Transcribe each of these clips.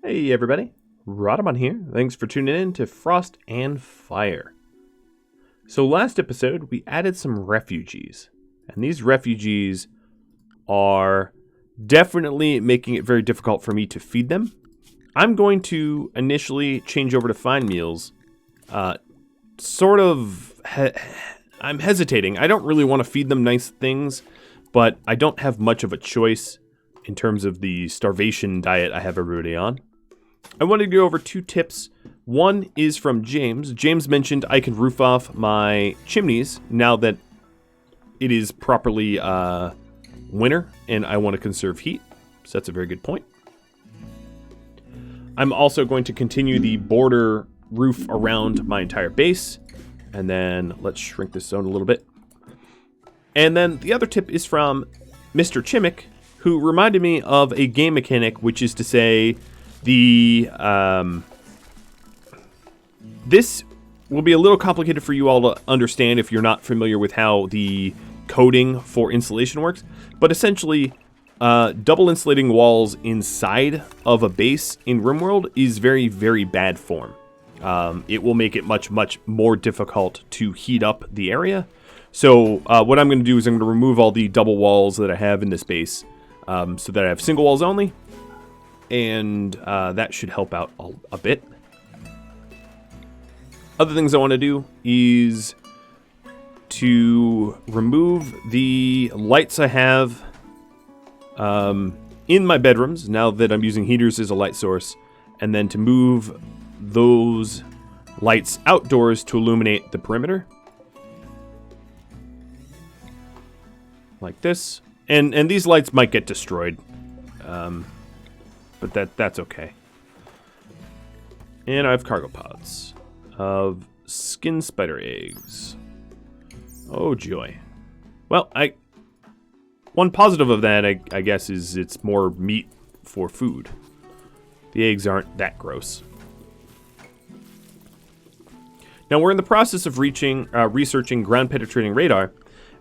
Hey everybody, Rhadamant here. Thanks for tuning in to Frost and Fire. So last episode we added some refugees, and these refugees are definitely making it very difficult for me to feed them. I'm going to initially change over to fine meals. I'm hesitating. I don't really want to feed them nice things, but I don't have much of a choice in terms of the starvation diet I have everybody on. I wanted to go over two tips. One is from James. James mentioned I can roof off my chimneys now that it is properly winter and I want to conserve heat. So that's a very good point. I'm also going to continue the border roof around my entire base. And then let's shrink this zone a little bit. And then the other tip is from Mr. Chimmick, who reminded me of a game mechanic, which is to say this will be a little complicated for you all to understand if you're not familiar with how the coding for insulation works. But essentially, double insulating walls inside of a base in RimWorld is very, very bad form. It will make it much, much more difficult to heat up the area. So what I'm going to do is I'm going to remove all the double walls that I have in this base so that I have single walls only. And that should help out a bit. Other things I want to do is to remove the lights I have in my bedrooms now that I'm using heaters as a light source, and then to move those lights outdoors to illuminate the perimeter. Like this. And these lights might get destroyed. But that's okay. And I have cargo pods of skin spider eggs. Oh joy. Well, one positive of that, I guess, is it's more meat for food. The eggs aren't that gross. Now we're in the process of researching ground penetrating radar,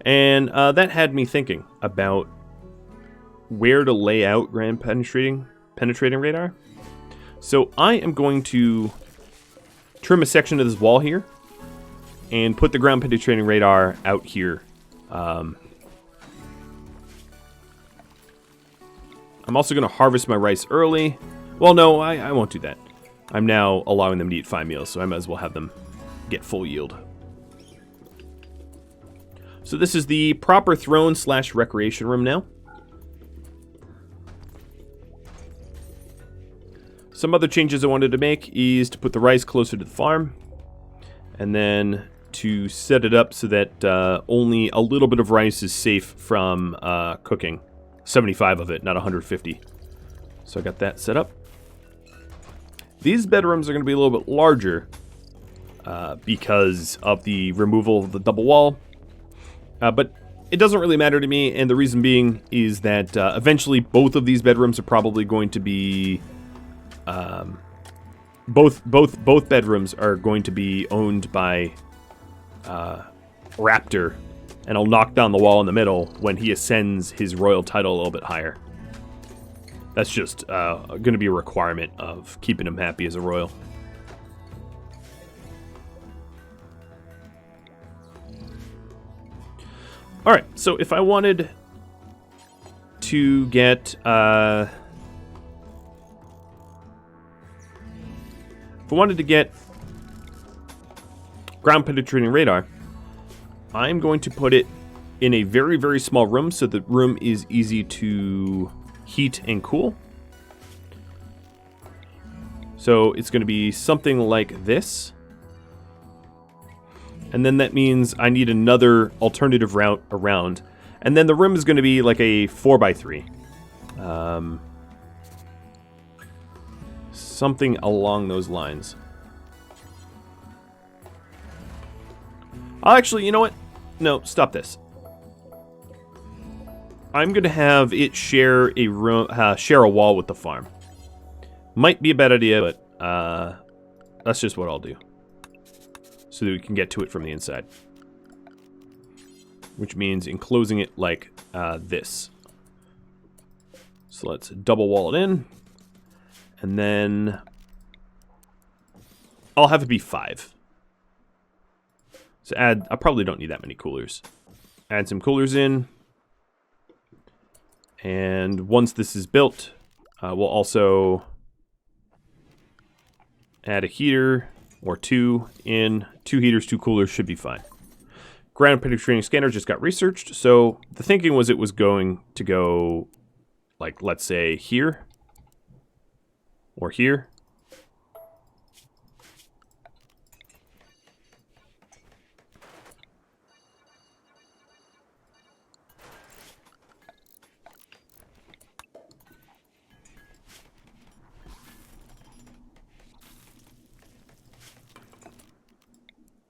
and that had me thinking about where to lay out ground penetrating radar. So I am going to trim a section of this wall here and put the ground penetrating radar out here. I'm also going to harvest my rice early. Well, no, I won't do that. I'm now allowing them to eat fine meals, so I might as well have them get full yield. So this is the proper throne / recreation room now. Some other changes I wanted to make is to put the rice closer to the farm, and then to set it up so that only a little bit of rice is safe from cooking. 75 of it, not 150. So I got that set up. These bedrooms are going to be a little bit larger because of the removal of the double wall. But it doesn't really matter to me, and the reason being is that eventually both of these bedrooms are probably going to be... both bedrooms are going to be owned by Raptor, and I'll knock down the wall in the middle when he ascends his royal title a little bit higher. That's just going to be a requirement of keeping him happy as a royal. Alright, so if I wanted to get... if I wanted to get ground penetrating radar, I'm going to put it in a very, very small room so the room is easy to heat and cool. So it's going to be something like this. And then that means I need another alternative route around. And then the room is going to be like a 4x3. Something along those lines. Actually, you know what? No, stop this. I'm going to have it share a room, share a wall with the farm. Might be a bad idea, but that's just what I'll do. So that we can get to it from the inside. Which means enclosing it like this. So let's double wall it in. And then I'll have it be 5. So I probably don't need that many coolers. Add some coolers in. And once this is built, we'll also add a heater or 2 in. 2 heaters, 2 coolers should be fine. Ground penetrating scanner just got researched. So the thinking was it was going to go, like, let's say here or here.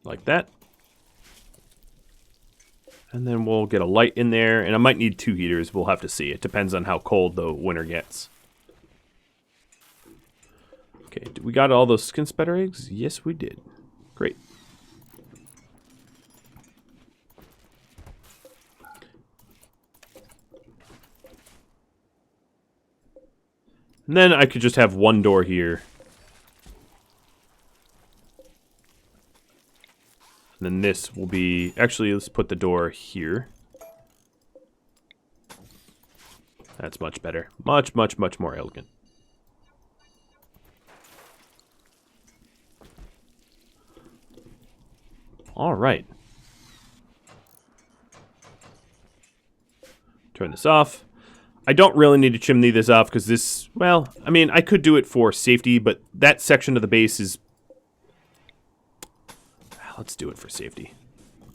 Like that. And then we'll get a light in there, and I might need 2 heaters. We'll have to see. It depends on how cold the winter gets. Okay, we got all those skin spider eggs? Yes, we did. Great. And then I could just have 1 door here. And then this will be... Actually, let's put the door here. That's much better. Much, much, much more elegant. All right. Turn this off. I don't really need to chimney this off because this... Well, I mean, I could do it for safety, but that section of the base is... Let's do it for safety.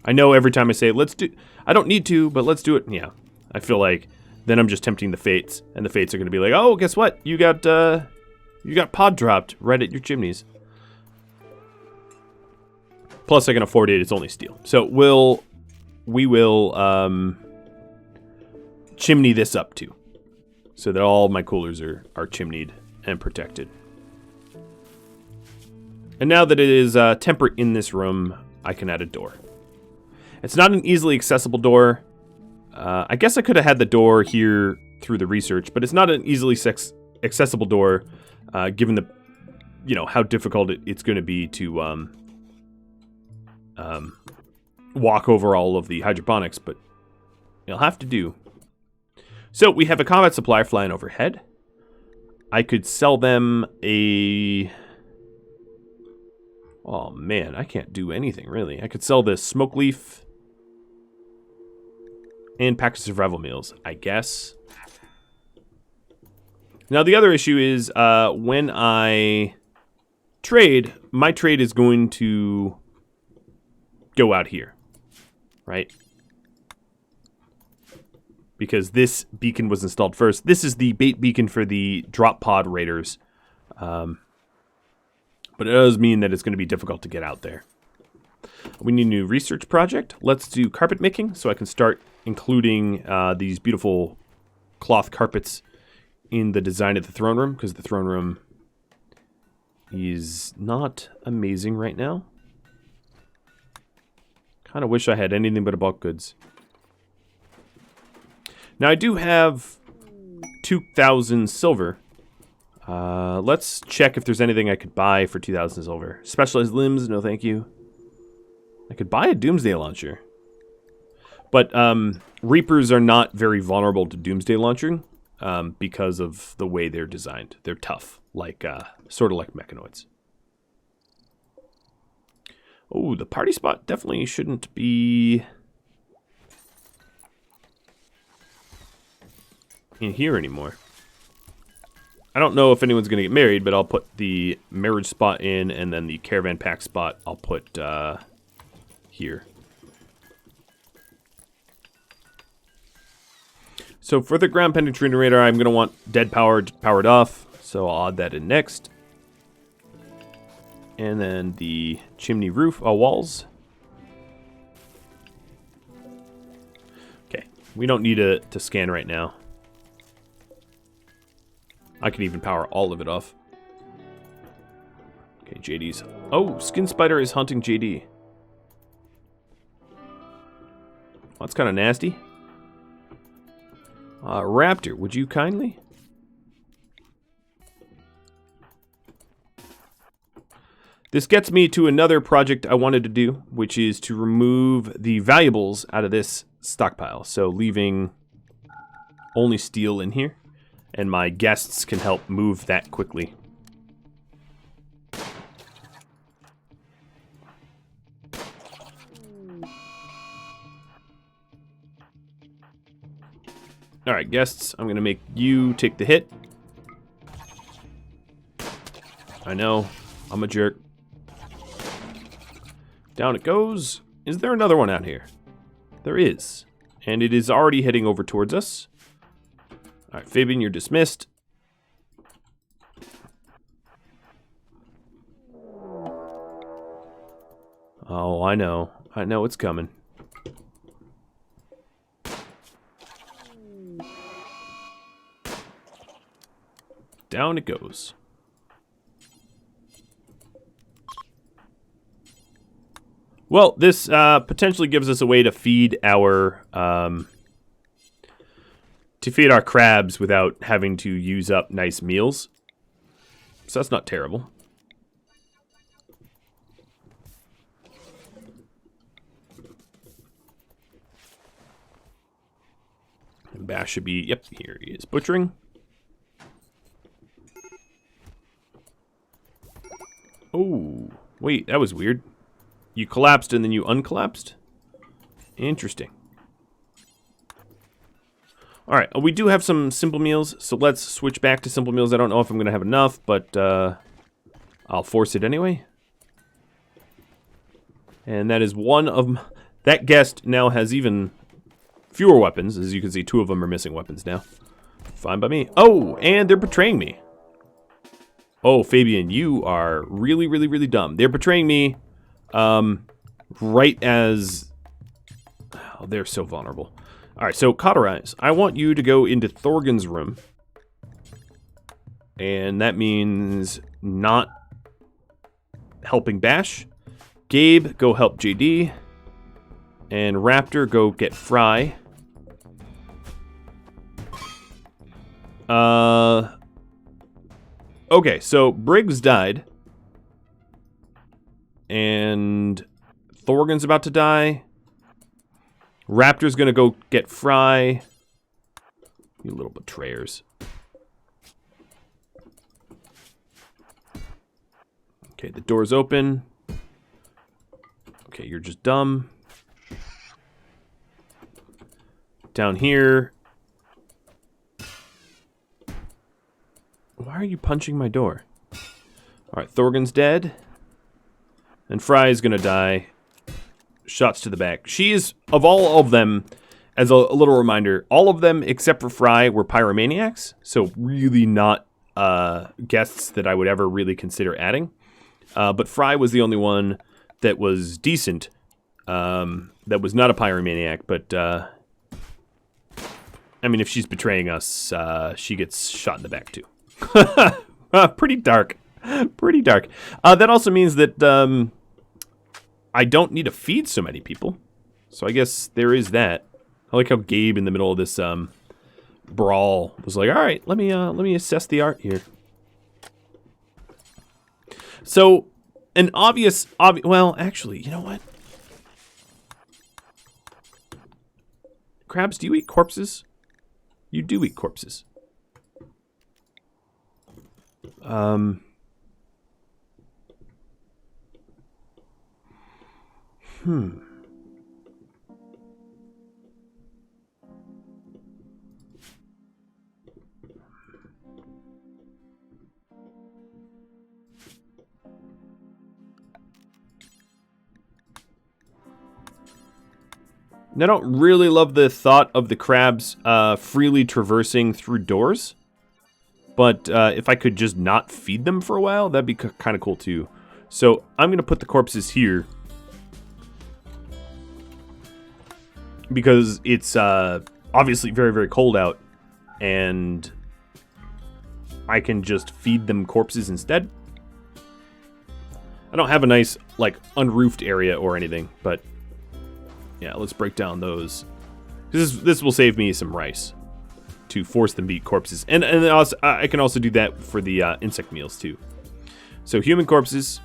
I know every time I say let's do, I don't need to, but let's do it. Yeah, I feel like then I'm just tempting the fates, and the fates are going to be like, oh, guess what? You got pod dropped right at your chimneys. Plus, I can afford it. It's only steel, so we will chimney this up too, so that all my coolers are chimneyed and protected. And now that it is temperate in this room, I can add a door. It's not an easily accessible door. I guess I could have had the door here through the research, but it's not an easily accessible door, given the, how difficult it's going to be to walk over all of the hydroponics, but you'll have to do. So we have a combat supply flying overhead. I could sell them a... Oh man, I can't do anything really. I could sell this smoke leaf and pack of survival meals, I guess. Now the other issue is when I trade, my trade is going to go out here, right? Because this beacon was installed first. This is the bait beacon for the drop pod raiders. But it does mean that it's going to be difficult to get out there. We need a new research project. Let's do carpet making so I can start including these beautiful cloth carpets in the design of the throne room, because the throne room is not amazing right now. Kind of wish I had anything but a bulk goods. Now I do have 2,000 silver. Let's check if there's anything I could buy for 2,000 silver. Specialized limbs, no thank you. I could buy a doomsday launcher. But Reapers are not very vulnerable to doomsday launching because of the way they're designed. They're tough, like sort of like mechanoids. Oh, the party spot definitely shouldn't be in here anymore. I don't know if anyone's going to get married, but I'll put the marriage spot in, and then the caravan pack spot I'll put here. So for the ground penetrating radar, I'm going to want dead powered off, so I'll add that in next. And then the chimney roof walls. Okay, we don't need to scan right now. I can even power all of it off. Okay, JD's. Oh, Skin Spider is hunting JD. Well, that's kind of nasty. Raptor, would you kindly? This gets me to another project I wanted to do, which is to remove the valuables out of this stockpile. So leaving only steel in here, and my guests can help move that quickly. Alright, guests, I'm going to make you take the hit. I know, I'm a jerk. Down it goes. Is there another one out here? There is. And it is already heading over towards us. Alright, Fabian, you're dismissed. Oh, I know. I know it's coming. Down it goes. Well, this potentially gives us a way to feed our crabs without having to use up nice meals. So that's not terrible. And Bash should be, yep, here he is, butchering. Oh, wait, that was weird. You collapsed and then you uncollapsed? Interesting. Alright, we do have some simple meals, so let's switch back to simple meals. I don't know if I'm going to have enough, but I'll force it anyway. And that is one of... That guest now has even fewer weapons. As you can see, 2 of them are missing weapons now. Fine by me. Oh, and they're betraying me. Oh, Fabian, you are really, really, really dumb. They're betraying me right as... Oh, they're so vulnerable. Alright, so cauterize. I want you to go into Thorgan's room. And that means not helping Bash. Gabe, go help JD. And Raptor, go get Fry. Okay, so Briggs died. And Thorgan's about to die. Raptor's gonna go get Fry. You little betrayers. Okay, the door's open. Okay, you're just dumb. Down here. Why are you punching my door? Alright, Thorgan's dead. And Fry's gonna die. Shots to the back. She is, of all of them, as a little reminder, all of them except for Fry were pyromaniacs. So really not guests that I would ever really consider adding. But Fry was the only one that was decent. That was not a pyromaniac, but... I mean, if she's betraying us, she gets shot in the back too. Pretty dark. Pretty dark. That also means that I don't need to feed so many people. So I guess there is that. I like how Gabe in the middle of this brawl was like, all right, let me assess the art here. So an obvious, well, actually, you know what? Crabs, do you eat corpses? You do eat corpses. And I don't really love the thought of the crabs freely traversing through doors. But if I could just not feed them for a while, that'd be kind of cool too. So I'm going to put the corpses here. Because it's obviously very, very cold out. And I can just feed them corpses instead. I don't have a nice, like, unroofed area or anything, but... Yeah, let's break down those. This will save me some rice to force them to eat corpses. And also, I can also do that for the insect meals too. So human corpses.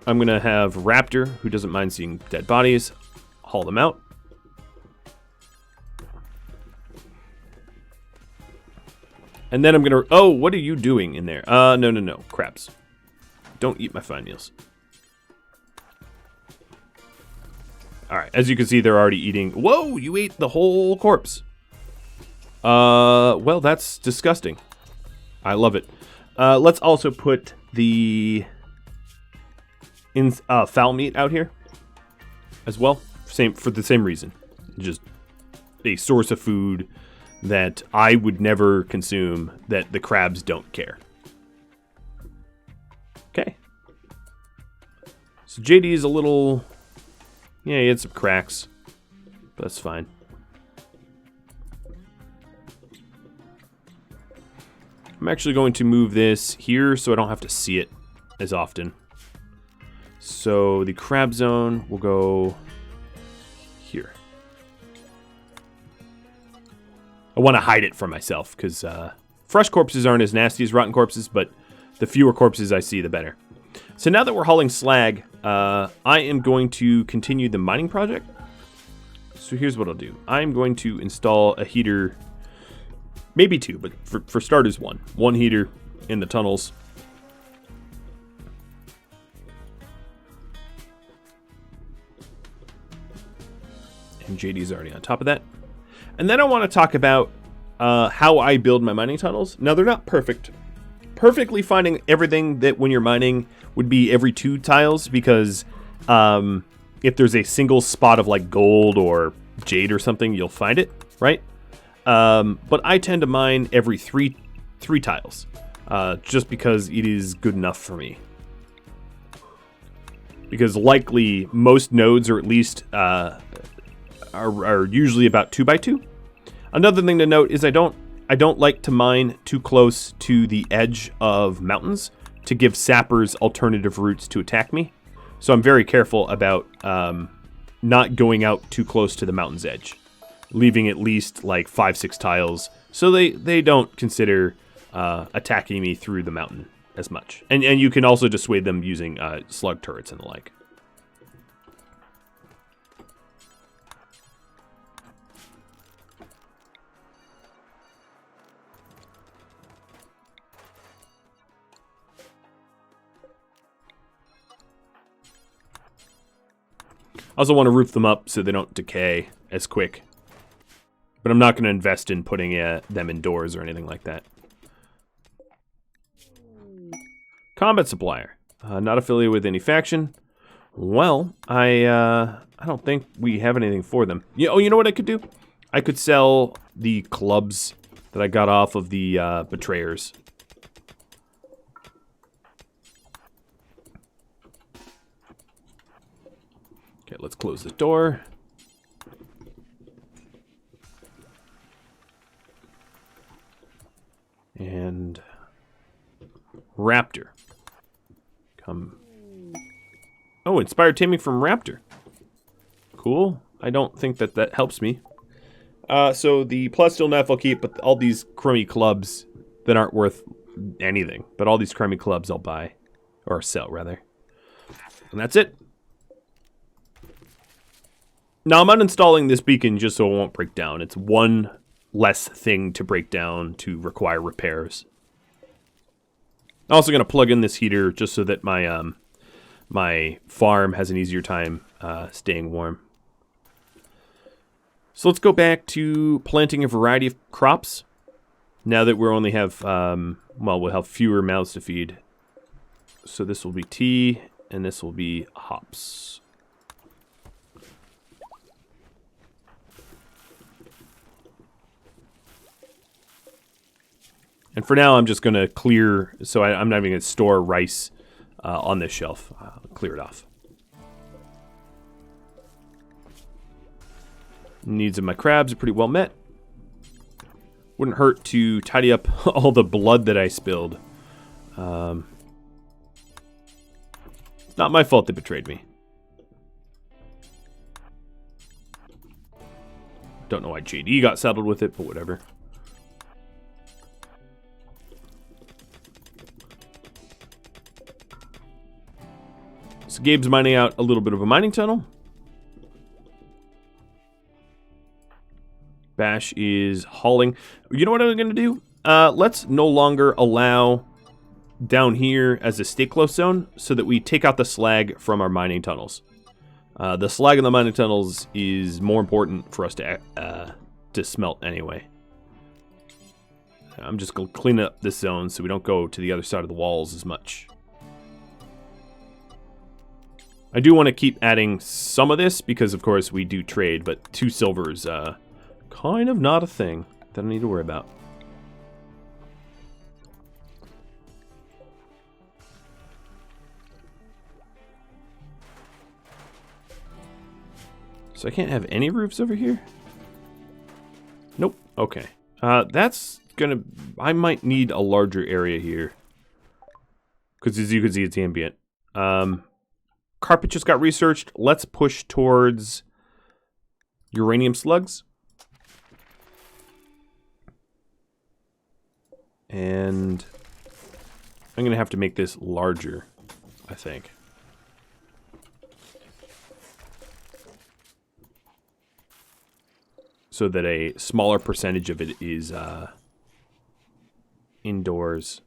I'm going to have Raptor, who doesn't mind seeing dead bodies, haul them out. And then I'm going to... Oh, what are you doing in there? No. Crabs. Don't eat my fine meals. Alright, as you can see, they're already eating... Whoa, you ate the whole corpse. Well, that's disgusting. I love it. Let's also put the fowl meat out here as well. For the same reason. Just a source of food that I would never consume, that the crabs don't care. Okay. So JD is a little... Yeah, he had some cracks. But that's fine. I'm actually going to move this here so I don't have to see it as often. So the crab zone will go here. I want to hide it from myself because fresh corpses aren't as nasty as rotten corpses, but the fewer corpses I see, the better. So now that we're hauling slag, I am going to continue the mining project. So here's what I'll do. I'm going to install a heater, maybe two, but for starters, one. One heater in the tunnels. And JD's already on top of that. And then I want to talk about how I build my mining tunnels. Now, they're not perfect. Perfectly finding everything that when you're mining would be every 2 tiles, because if there's a single spot of like gold or jade or something, you'll find it, right? But I tend to mine every three tiles, just because it is good enough for me. Because likely most nodes, or at least are usually about 2 by 2. Another thing to note is I don't like to mine too close to the edge of mountains to give sappers alternative routes to attack me. So I'm very careful about not going out too close to the mountain's edge, leaving at least like 5-6 tiles so they don't consider attacking me through the mountain as much. And you can also dissuade them using slug turrets and the like. I also want to roof them up so they don't decay as quick. But I'm not going to invest in putting them indoors or anything like that. Combat supplier. Not affiliated with any faction. Well, I don't think we have anything for them. Oh, you know what I could do? I could sell the clubs that I got off of the betrayers. Okay, let's close the door. And Raptor. Come. Oh, inspired taming from Raptor. Cool. I don't think that helps me. So the plus still enough I'll keep, but all these crummy clubs that aren't worth anything. But all these crummy clubs I'll buy. Or sell, rather. And that's it. Now, I'm uninstalling this beacon just so it won't break down. It's one less thing to break down to require repairs. I'm also going to plug in this heater just so that my my farm has an easier time staying warm. So let's go back to planting a variety of crops. Now that we only have, well, we'll have fewer mouths to feed. So this will be tea, and this will be hops. And for now, I'm just going to clear, so I'm not even going to store rice on this shelf. Clear it off. Needs of my crabs are pretty well met. Wouldn't hurt to tidy up all the blood that I spilled. It's not my fault they betrayed me. Don't know why JD got saddled with it, but whatever. So Gabe's mining out a little bit of a mining tunnel. Bash is hauling. You know what I'm going to do? Let's no longer allow down here as a stay close zone so that we take out the slag from our mining tunnels. The slag in the mining tunnels is more important for us to smelt anyway. I'm just going to clean up this zone so we don't go to the other side of the walls as much. I do want to keep adding some of this because, of course, we do trade, but 2 silver is kind of not a thing that I need to worry about. So I can't have any roofs over here? Nope. Okay. That's gonna... I might need a larger area here. Because as you can see, it's ambient. Carpet just got researched. Let's push towards uranium slugs. And I'm going to have to make this larger, I think. So that a smaller percentage of it is indoors.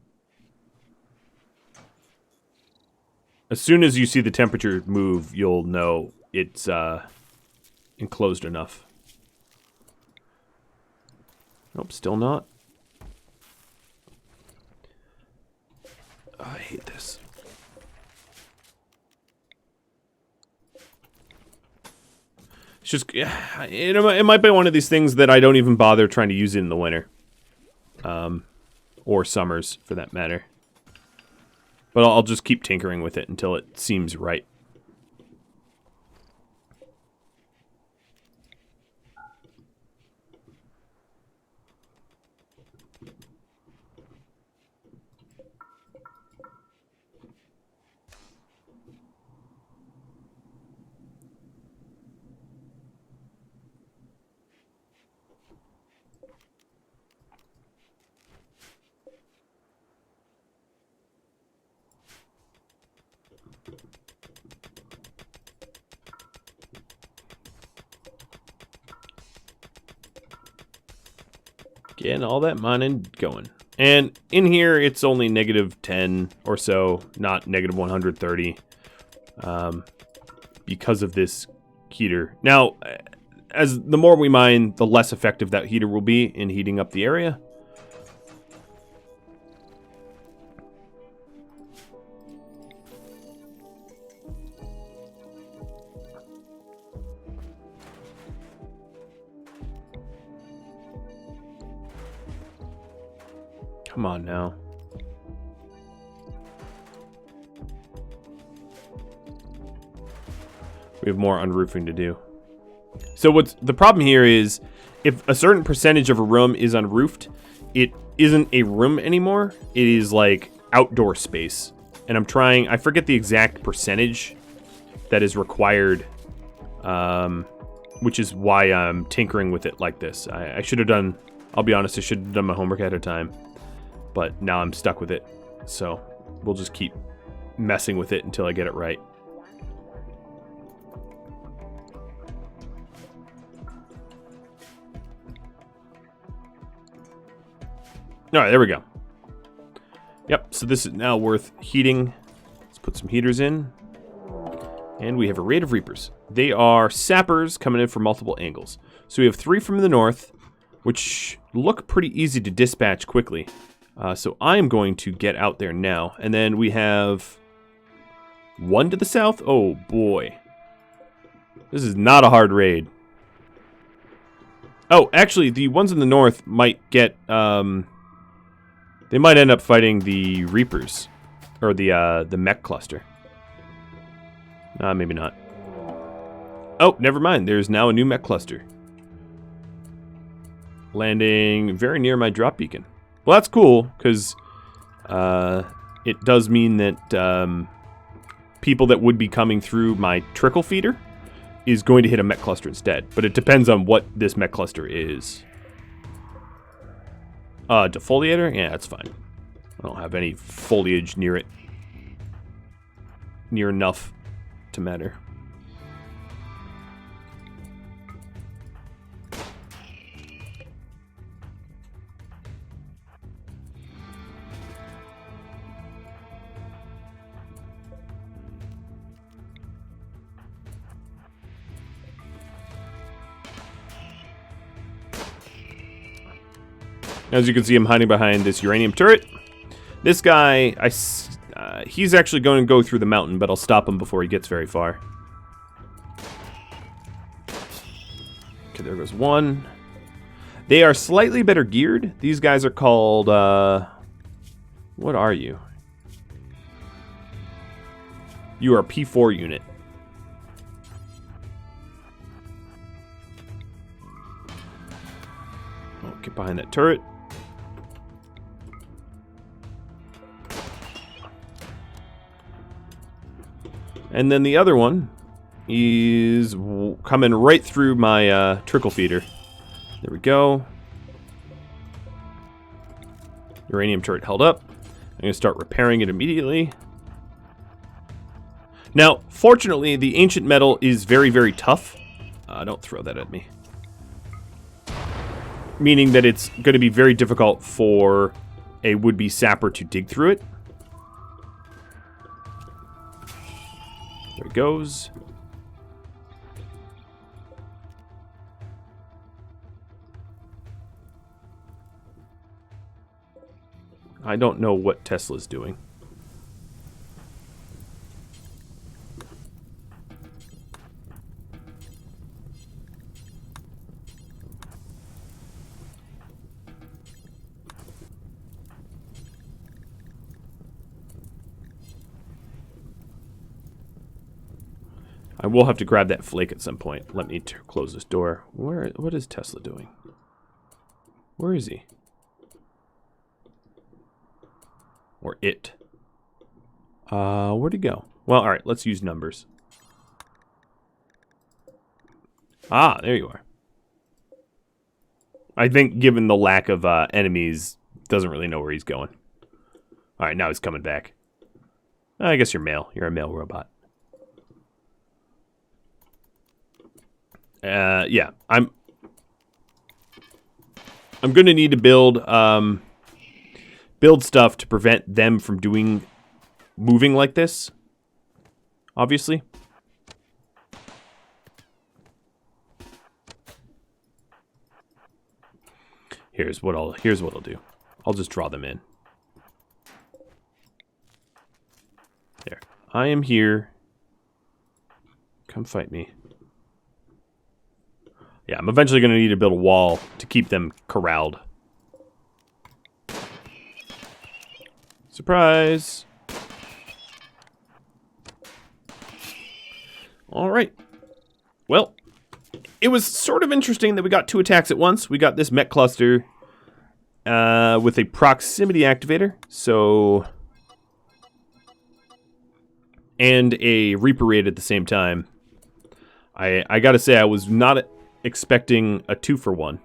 As soon as you see the temperature move, you'll know it's enclosed enough. Nope, still not. Oh, I hate this. It's just, it might be one of these things that I don't even bother trying to use it in the winter. Or summers, for that matter. But I'll just keep tinkering with it until it seems right. Getting all that mining going. And in here, it's only -10 or so, not -130. Because of this heater. Now, as the more we mine, the less effective that heater will be in heating up the area. Come on now. We have more unroofing to do. So what's the problem here is if a certain percentage of a room is unroofed, it isn't a room anymore. It is like outdoor space. And I forget the exact percentage that is required, which is why I'm tinkering with it like this. I should have done, I'll be honest, I should have done my homework ahead of time. But now I'm stuck with it, so we'll just keep messing with it until I get it right. All right, there we go. Yep, so this is now worth heating. Let's put some heaters in. And we have a raid of Reapers. They are sappers coming in from multiple angles. So we have 3 from the north, which look pretty easy to dispatch quickly. So I'm going to get out there now. And then we have 1 to the south. Oh, boy. This is not a hard raid. Oh, actually, the ones in the north might get... they might end up fighting the Reapers. Or the mech cluster. Maybe not. Oh, never mind. There's now a new mech cluster. Landing very near my drop beacon. Well, that's cool, because it does mean that people that would be coming through my trickle feeder is going to hit a mech cluster instead. But it depends on what this mech cluster is. Defoliator? Yeah, that's fine. I don't have any foliage near it. Near enough to matter. As you can see, I'm hiding behind this uranium turret. This guy, he's actually going to go through the mountain, but I'll stop him before he gets very far. Okay, there goes one. They are slightly better geared. These guys are called, what are you? You are a P4 unit. Oh, get behind that turret. And then the other one is coming right through my trickle feeder. There we go. Uranium turret held up. I'm going to start repairing it immediately. Now, fortunately, the ancient metal is very, very tough. Don't throw that at me. Meaning that it's going to be very difficult for a would-be sapper to dig through it. There it goes. I don't know what Tesla's doing. I will have to grab that flake at some point. Let me close this door. What is Tesla doing? Where is he? Or it? Where'd he go? Well, alright, let's use numbers. Ah, there you are. I think given the lack of enemies, doesn't really know where he's going. Alright, now he's coming back. I guess you're male. You're a male robot. Yeah, I'm gonna need to build stuff to prevent them from moving like this. Obviously. Here's what I'll do. I'll just draw them in. There. I am here. Come fight me. Yeah, I'm eventually going to need to build a wall to keep them corralled. Surprise! Alright. Well, it was sort of interesting that we got 2 attacks at once. We got this mech cluster with a proximity activator, so... and a Reaper raid at the same time. I gotta say, I was not expecting a 2-for-1.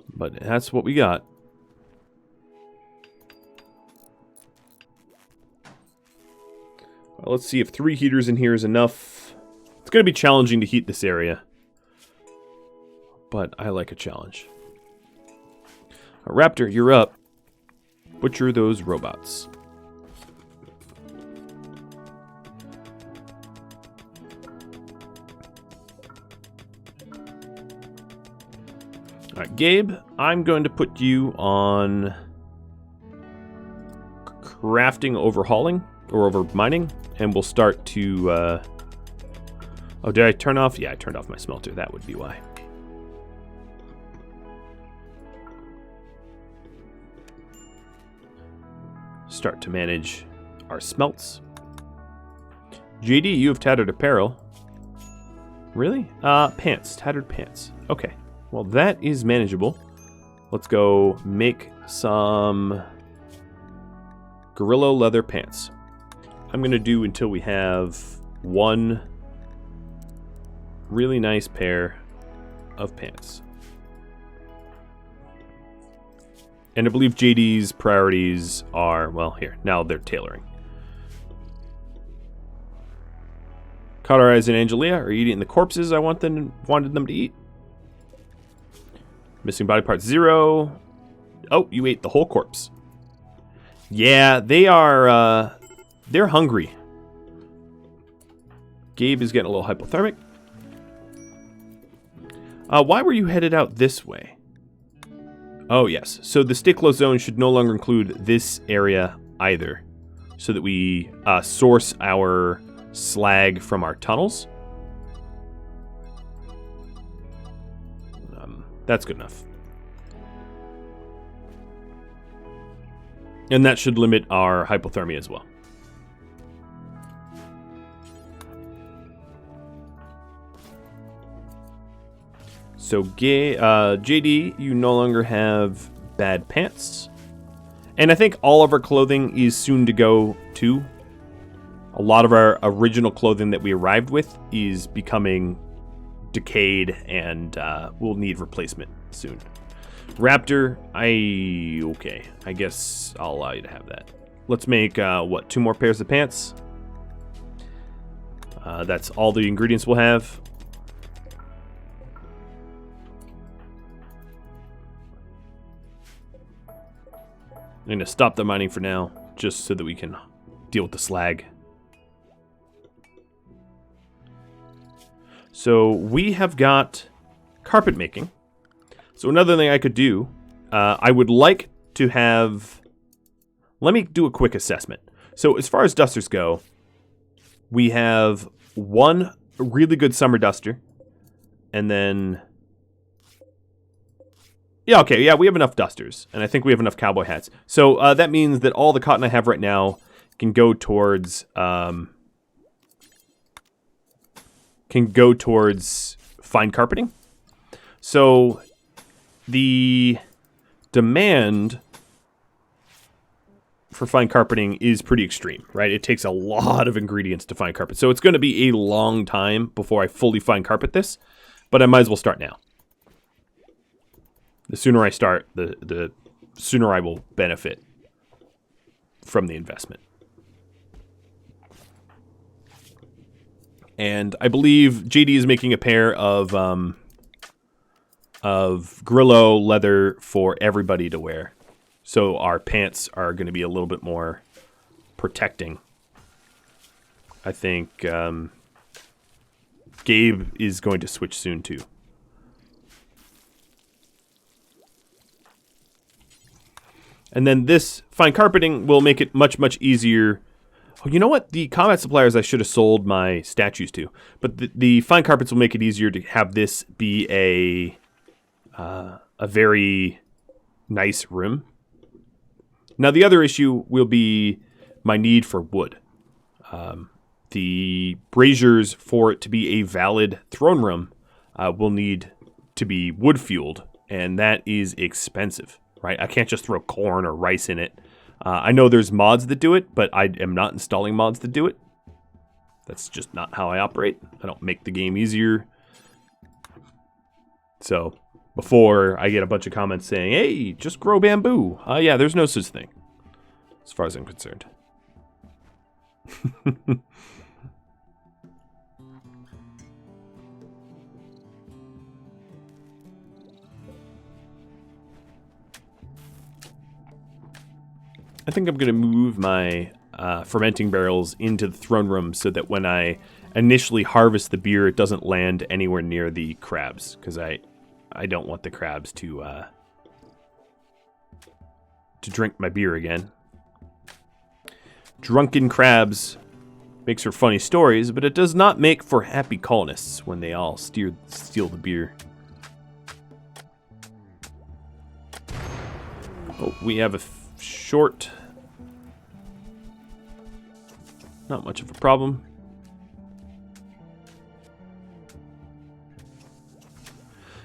But that's what we got. Well, let's see if 3 heaters in here is enough. It's going to be challenging to heat this area. But I like a challenge. Raptor, you're up. Butcher those robots. Alright, Gabe, I'm going to put you on crafting overhauling, or over mining, and we'll start to, oh, did I turn off? Yeah, I turned off my smelter, that would be why. Start to manage our smelts. JD, you have tattered apparel. Really? Pants, tattered pants. Okay. Well, that is manageable. Let's go make some gorilla leather pants. I'm going to do until we have 1 really nice pair of pants. And I believe JD's priorities are, well, here, now they're tailoring. Cauterize and Angelia are eating the corpses I wanted them to eat. Missing body part 0. Oh, you ate the whole corpse. Yeah, they are, they're hungry. Gabe is getting a little hypothermic. Why were you headed out this way? Oh, yes. So the stay close zone should no longer include this area either, so that we source our slag from our tunnels. That's good enough. And that should limit our hypothermia as well. So, JD, you no longer have bad pants. And I think all of our clothing is soon to go, too. A lot of our original clothing that we arrived with is becoming decayed and will need replacement soon. Raptor, okay. I guess I'll allow you to have that. Let's make, 2 more pairs of pants? That's all the ingredients we'll have. I'm going to stop the mining for now, just so that we can deal with the slag. So we have got carpet making. So another thing I could do, I would like to have... Let me do a quick assessment. So as far as dusters go, we have one really good summer duster, and then... Yeah, okay, yeah, we have enough dusters, and I think we have enough cowboy hats. So that means that all the cotton I have right now can go towards fine carpeting. So the demand for fine carpeting is pretty extreme, right? It takes a lot of ingredients to fine carpet. So it's going to be a long time before I fully fine carpet this, but I might as well start now. The sooner I start, the sooner I will benefit from the investment. And I believe JD is making a pair of Grillo leather for everybody to wear. So our pants are going to be a little bit more protecting. I think Gabe is going to switch soon too. And then this fine carpeting will make it much, much easier. Oh, you know what? The combat suppliers I should have sold my statues to. But the fine carpets will make it easier to have this be a very nice room. Now, the other issue will be my need for wood. The braziers, for it to be a valid throne room, will need to be wood-fueled, and that is expensive. Right? I can't just throw corn or rice in it. I know there's mods that do it, but I am not installing mods that do it. That's just not how I operate. I don't make the game easier. So, before I get a bunch of comments saying, hey, just grow bamboo. Yeah, there's no such thing, as far as I'm concerned. I think I'm going to move my fermenting barrels into the throne room so that when I initially harvest the beer, it doesn't land anywhere near the crabs, because I don't want the crabs to drink my beer again. Drunken crabs makes for funny stories, but it does not make for happy colonists when they all steal the beer. Oh, we have a short. Not much of a problem.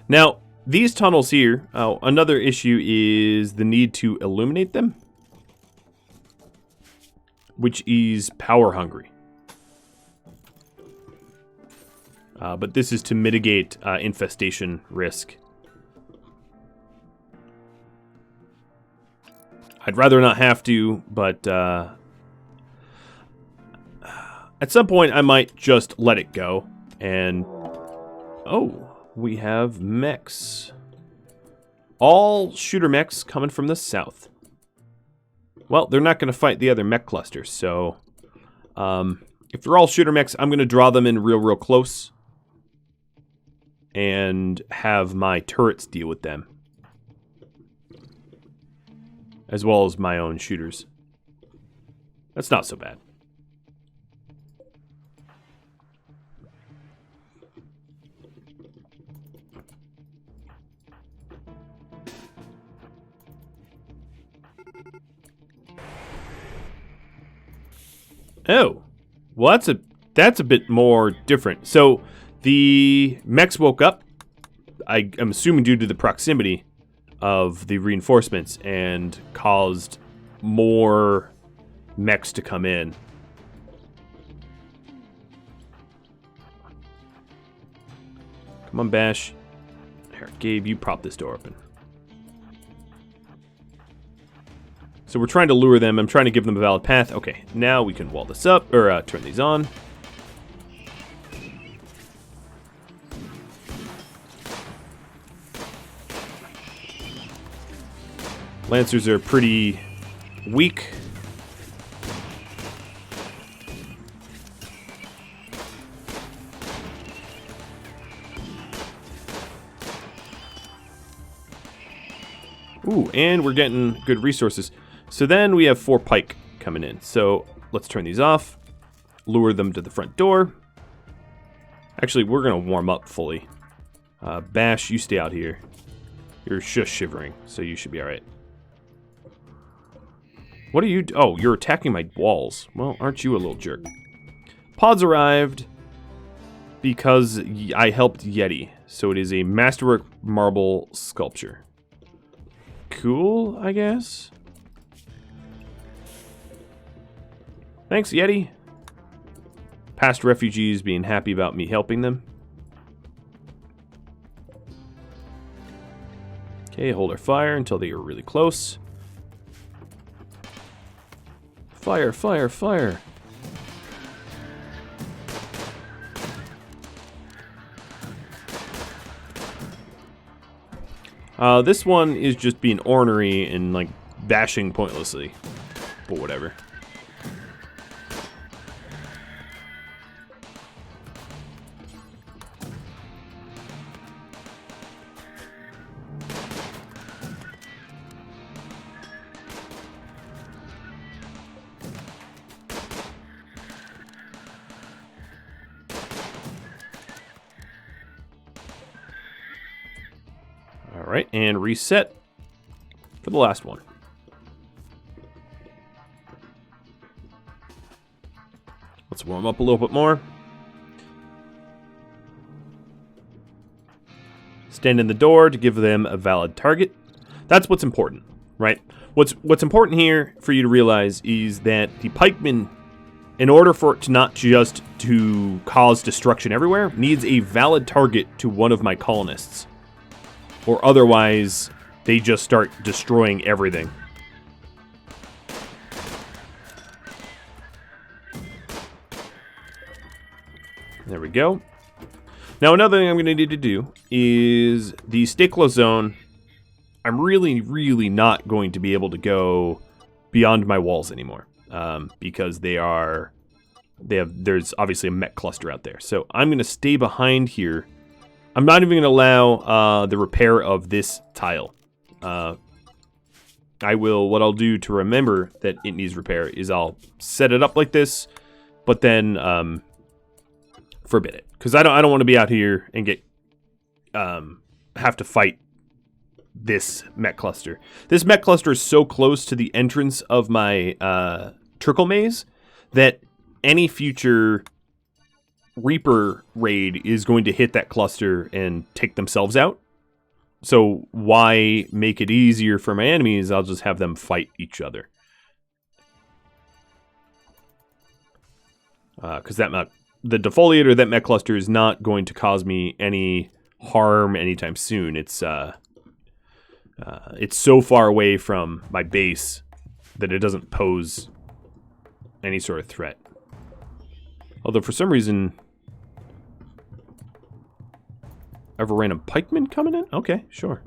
Now, these tunnels here, another issue is the need to illuminate them, which is power hungry. But this is to mitigate infestation risk. I'd rather not have to, but At some point, I might just let it go. And... oh, we have mechs. All shooter mechs coming from the south. Well, they're not going to fight the other mech clusters, so... if they're all shooter mechs, I'm going to draw them in real close. And have my turrets deal with them. As well as my own shooters. That's not so bad. Oh, well that's a bit more different. So the mechs woke up. I'm assuming due to the proximity of the reinforcements and caused more mechs to come in. Come on, Bash. Here, Gabe, you prop this door open. So we're trying to lure them. I'm trying to give them a valid path. Okay, now we can wall this up, or turn these on. Lancers are pretty weak. Ooh, and we're getting good resources. So then we have 4 pike coming in. So let's turn these off. Lure them to the front door. Actually, we're going to warm up fully. Bash, you stay out here. You're just shivering, so you should be alright. What are you... oh, you're attacking my walls. Well, aren't you a little jerk? Pods arrived because I helped Yeti. So it is a masterwork marble sculpture. Cool, I guess. Thanks, Yeti. Past refugees being happy about me helping them. Okay, hold our fire until they are really close. Fire, fire, fire. This one is just being ornery and, like, bashing pointlessly. But whatever. Alright, and reset for the last one. Let's warm up a little bit more. Stand in the door to give them a valid target. That's what's important, right? What's important here for you to realize is that the pikeman, in order for it to not just to cause destruction everywhere, needs a valid target to one of my colonists. Or otherwise, they just start destroying everything. There we go. Now, another thing I'm going to need to do is the stay close zone. I'm really not going to be able to go beyond my walls anymore. Because there's obviously a mech cluster out there. So I'm going to stay behind here. I'm not even going to allow the repair of this tile. What I'll do to remember that it needs repair is I'll set it up like this, but then forbid it. Because I don't want to be out here and get have to fight this mech cluster. This mech cluster is so close to the entrance of my trickle maze that any future Reaper raid is going to hit that cluster and take themselves out. So why make it easier for my enemies? I'll just have them fight each other. Because the defoliator, that mech cluster, is not going to cause me any harm anytime soon. It's so far away from my base that it doesn't pose any sort of threat. Although for some reason... I have a random pikeman coming in? Okay, sure.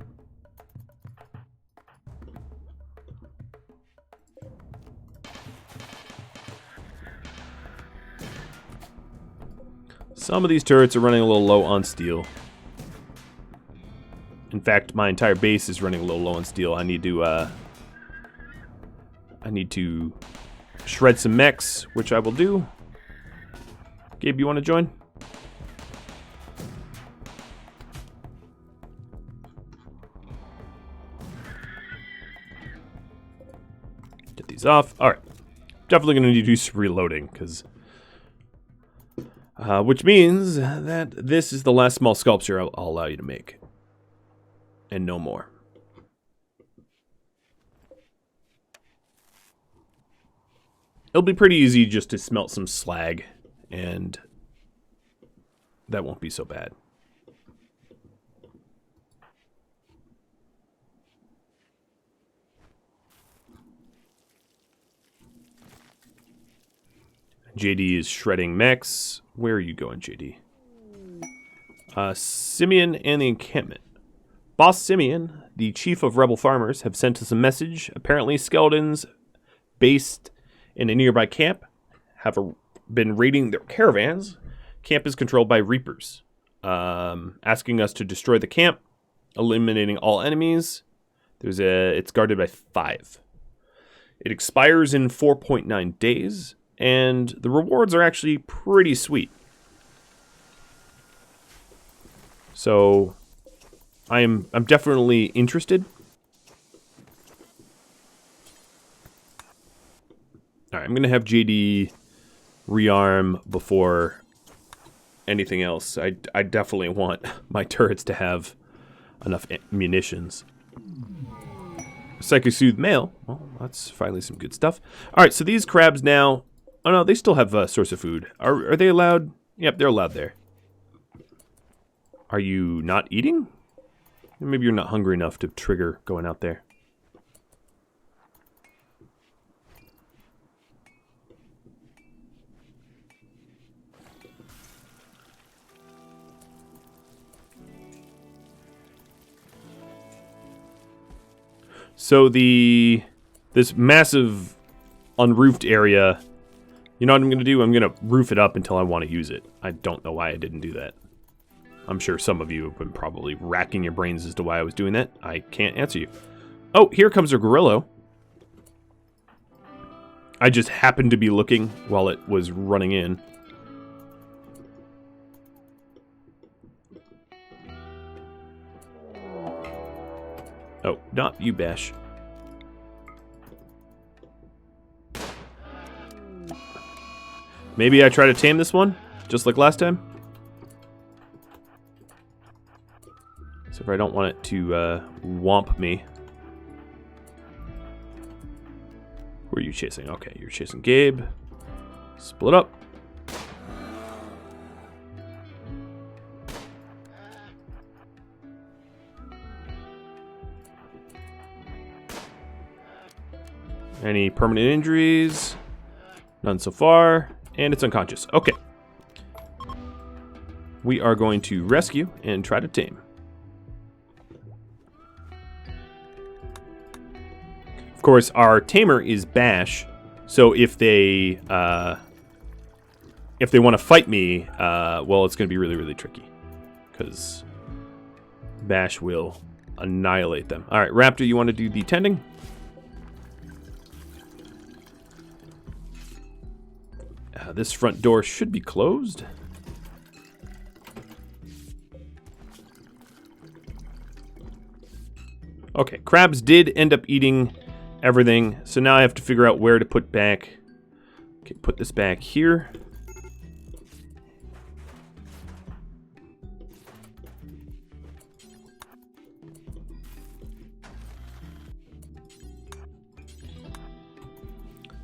Some of these turrets are running a little low on steel. In fact, my entire base is running a little low on steel. I need to shred some mechs, which I will do. Gabe, you want to join? Get these off. All right. Definitely going to need to do some reloading, because... which means that this is the last small sculpture I'll allow you to make. And no more. It'll be pretty easy just to smelt some slag, and that won't be so bad. JD is shredding mechs. Where are you going, JD? Simeon and the encampment. Boss Simeon, the chief of rebel farmers, have sent us a message. Apparently, skeletons based in a nearby camp have been raiding their caravans. Camp is controlled by reapers, asking us to destroy the camp, eliminating all enemies. It's guarded by 5. It expires in 4.9 days. And the rewards are actually pretty sweet. So I'm definitely interested. All right, I'm gonna have JD rearm before anything else. I definitely want my turrets to have enough munitions. Psycho Soothe Mail. Well, that's finally some good stuff. All right, so these crabs now. Oh no, they still have a source of food. Are they allowed? Yep, they're allowed there. Are you not eating? Maybe you're not hungry enough to trigger going out there. So this massive unroofed area. You know what I'm going to do? I'm going to roof it up until I want to use it. I don't know why I didn't do that. I'm sure some of you have been probably racking your brains as to why I was doing that. I can't answer you. Oh, here comes a gorilla. I just happened to be looking while it was running in. Oh, not you, Bash. Maybe I try to tame this one, just like last time. So if I don't want it to womp me. Who are you chasing? Okay, you're chasing Gabe. Split up. Any permanent injuries? None so far. And it's unconscious. Okay. We are going to rescue and try to tame. Of course, our tamer is Bash. So if they want to fight me, well, it's going to be really, really tricky. Because Bash will annihilate them. All right, Raptor, you want to do the tending? This front door should be closed. Okay, crabs did end up eating everything, so now I have to figure out where to put back. Okay, put this back here.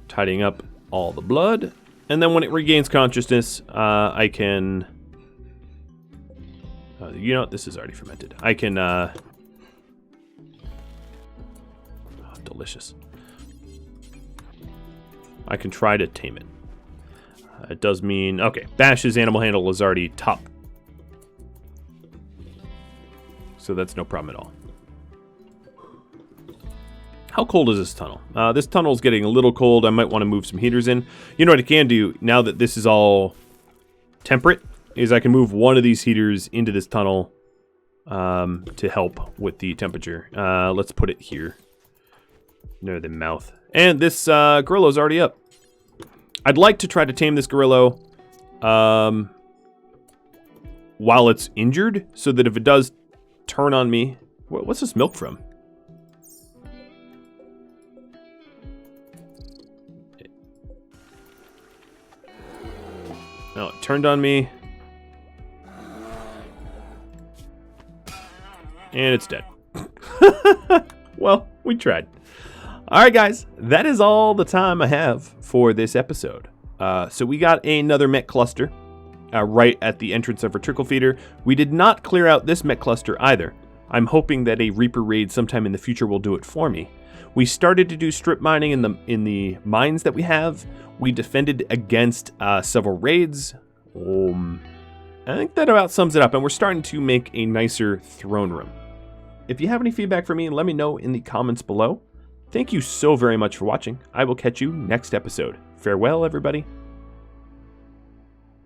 Tidying up all the blood. And then when it regains consciousness, I can... you know what? This is already fermented. I can... oh, delicious. I can try to tame it. It does mean... Okay, Bash's animal handle is already top. So that's no problem at all. How cold is this tunnel? This tunnel is getting a little cold. I might want to move some heaters in. You know what I can do, now that this is all temperate, is I can move one of these heaters into this tunnel to help with the temperature. Let's put it here. Near the mouth. And this Gorillo's already up. I'd like to try to tame this Gorillo while it's injured, so that if it does turn on me... What's this milk from? No, it turned on me. And it's dead. Well, we tried. Alright guys, that is all the time I have for this episode. So we got another mech cluster right at the entrance of our trickle feeder. We did not clear out this mech cluster either. I'm hoping that a Reaper raid sometime in the future will do it for me. We started to do strip mining in the mines that we have. We defended against several raids. I think that about sums it up, and we're starting to make a nicer throne room. If you have any feedback for me, let me know in the comments below. Thank you so very much for watching. I will catch you next episode. Farewell, everybody.